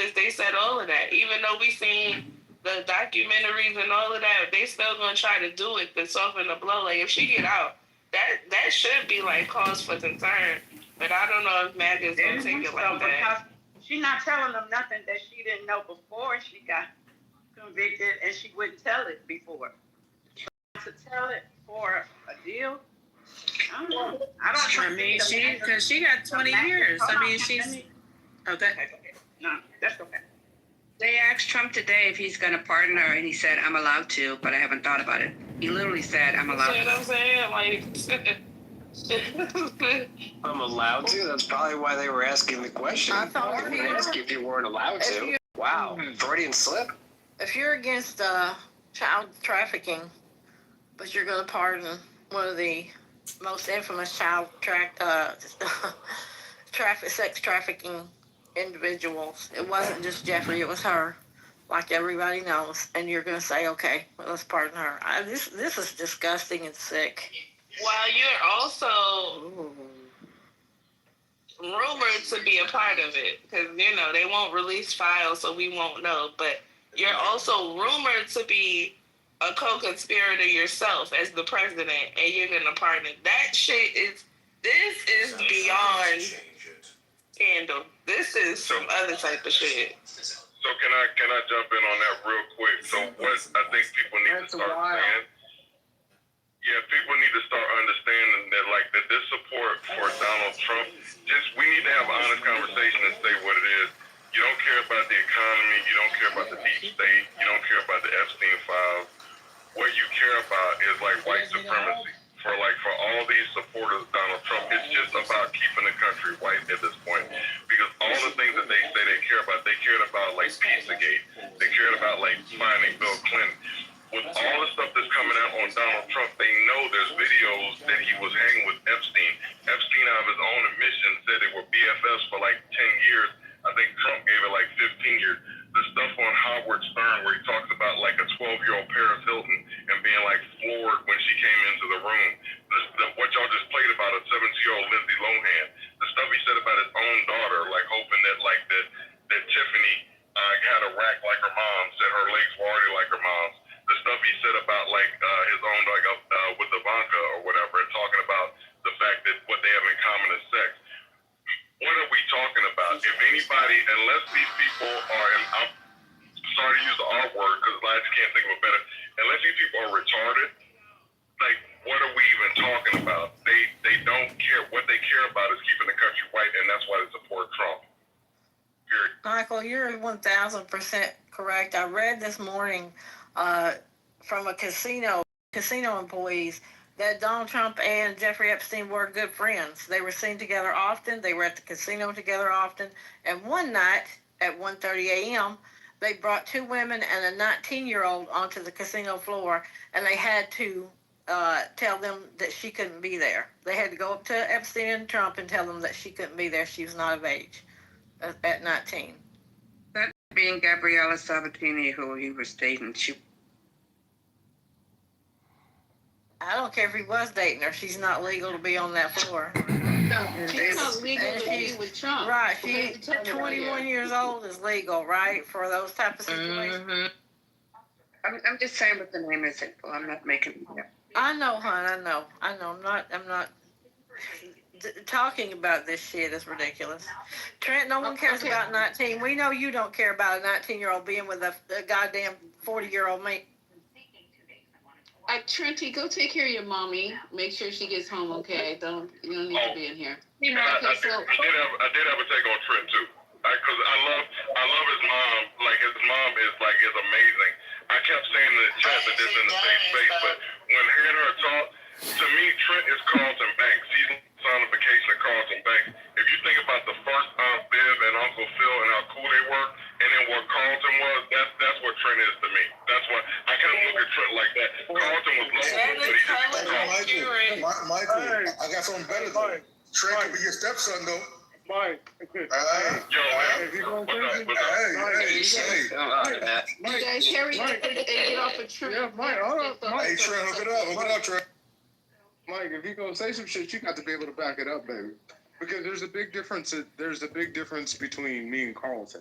because they said all of that. Even though we seen the documentaries and all of that, they still gonna try to do it to soften the blow. Like if she get out, that should be like cause for concern. But I don't know if MAGA's gonna take it like that. She's not telling them nothing that she didn't know before she got convicted, and she wouldn't tell it before. To tell it for a deal, I don't know. I mean, she got 20 years. I mean, she's okay. No, that's okay. They asked Trump today if he's going to pardon her, and he said, "I'm allowed to, but I haven't thought about it." He literally said, "I'm allowed." You know what I'm saying? Like, I'm allowed to? That's probably why they were asking the question. I thought if you weren't allowed to. Wow, Freudian slip. If you're against child trafficking, but you're going to pardon one of the most infamous sex trafficking individuals, it wasn't just Jeffrey, it was her, like everybody knows, and you're going to say, okay, well, let's pardon her. This is disgusting and sick. while you're also rumored to be a part of it, because, you know, they won't release files, so we won't know, but you're also rumored to be a co-conspirator yourself as the president, and you're going to pardon. That shit this is beyond scandal. This is some other type of shit. So can I jump in on that real quick? So what I think people need to start saying, people need to start understanding that that this support for Donald Trump, we need to have an honest conversation and say what it is. You don't care about the economy, you don't care about the deep state, you don't care about the Epstein files. What you care about is white supremacy. For all these supporters of Donald Trump, it's just about keeping the country white at this point. Because all the things that they say they care about, they cared about Pizzagate. They cared about finding Bill Clinton. With all the stuff that's coming out on Donald Trump, they know there's videos that he was hanging with Epstein. Epstein, out of his own admission, said they were BFFs for 10 years. I think Trump gave it 15 years. The stuff on Howard Stern where he talks about a 12-year-old Paris Hilton and being floored when she came into the room. What y'all just played about a 17-year-old Lindsay Lohan. The stuff he said about his own daughter, hoping that Tiffany had a rack like her mom, said her legs were already like her mom's. The stuff he said about his own with Ivanka or whatever, and talking about the fact that what they have in common is sex. What are we talking about? If anybody, unless these people are, and I'm sorry to use the R word because I just can't think of a better, unless these people are retarded, what are we even talking about? They don't care. What they care about is keeping the country white, and that's why they support Trump. Period. Michael, you're 1,000% correct. I read this morning from a casino employees that Donald Trump and Jeffrey Epstein were good friends. They were seen together often. They were at the casino together often. And one night at 1:30 a.m., they brought two women and a 19-year-old onto the casino floor, and they had to tell them that she couldn't be there. They had to go up to Epstein and Trump and tell them that she couldn't be there. She was not of age at 19. That being Gabriella Sabatini, who he was dating, I don't care if he was dating her. She's not legal to be on that floor. She's not legal to be with Trump. Right. She's 21 years old is legal, right, for those type of situations. Mm-hmm. I'm just saying what the name is. I'm not making. I know, hon. I know. I'm not. Talking about this shit is ridiculous. Trent, no one cares about 19. We know you don't care about a 19-year-old being with a goddamn 40-year-old man. Trenty, go take care of your mommy. Make sure she gets home okay. You don't need to be in here. I did have a take on Trent too, because I love his mom. His mom is amazing. I kept saying in the chat that this is in the safe space, but when hearing her talk, to me, Trent is Carlton Banks. He's personification of Carlton Banks. If you think about the first Aunt Viv and Uncle Phil and how cool they were, and then what Carlton was, that's what Trent is to me. That's what I kind of look at Trent like that. Carlton was local, but he just Michael, I got something better though. Trent could be your stepson though. Mike. Yo, man. You guys hurry up and get off of Trent. Yeah, Mike. Hey, Trent, hook it up, Trent. Mike, if you gonna say some shit, you got to be able to back it up, baby. Because there's a big difference. There's a big difference between me and Carlton.